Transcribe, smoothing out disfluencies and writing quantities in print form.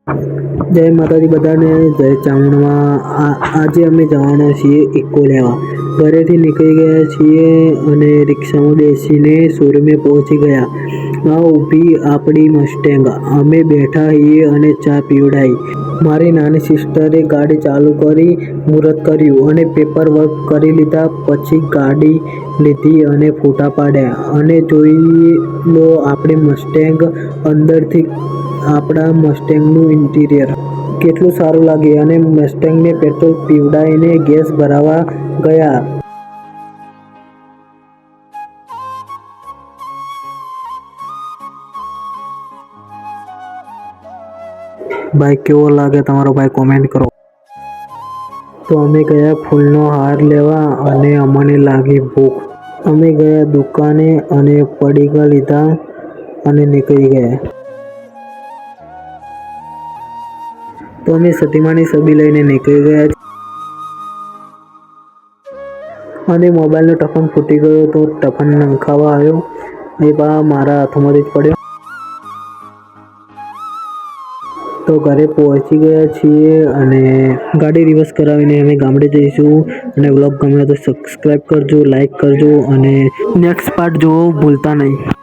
જય માતાજી બધાને, જય ચામુંડમાં। આજે અમે જવાના છીએ ઇકો લેવા। ઘરેથી નીકળી ગયા છીએ અને રિક્ષામાં બેસીને શોરૂમે પહોંચી ગયા। આ ઊભી આપણી મસ્ટેંગ। અમે બેઠા છીએ અને ચા પીવડાવી। મારી નાની સિસ્ટરે ગાડી ચાલુ કરી, મુહૂર્ત કર્યું અને પેપર વર્ક કરી લીધા। પછી ગાડી લીધી અને ફોટા પાડ્યા અને જોઈ લો આપણી મસ્ટેંગ। અંદરથી આપણા મસ્ટેંગનું ઇન્ટિરિયર કેટલું સારું લાગે અને મસ્ટેંગને પેટ્રોલ પીવડાવીને ગેસ ભરાવા ગયા। ભાઈ કેવો લાગે તમારો ભાઈ કોમેન્ટ કરો। તો અમે ગયા ફૂલનો હાર લેવા અને અમને લાગી ભૂખ। અમે ગયા દુકાને અને પડીકા લીધા અને નીકળી ગયા। તો અમે સતીમાની છબી લઈને નીકળી ગયા અને મોબાઈલનો ટફન ફૂટી ગયો તો ટફન નંખાવા આવ્યો એ મારા હાથમાંથી જ પડ્યો। તો ઘરે પહોંચી ગયા છીએ અને ગાડી રિવર્સ કરાવીને અમે ગામડે જઈશું। અને વ્લોગ ગમ્યો તો સબસ્ક્રાઈબ કરજો, લાઈક કરજો અને નેક્સ્ટ પાર્ટ જોવો ભૂલતા નહીં।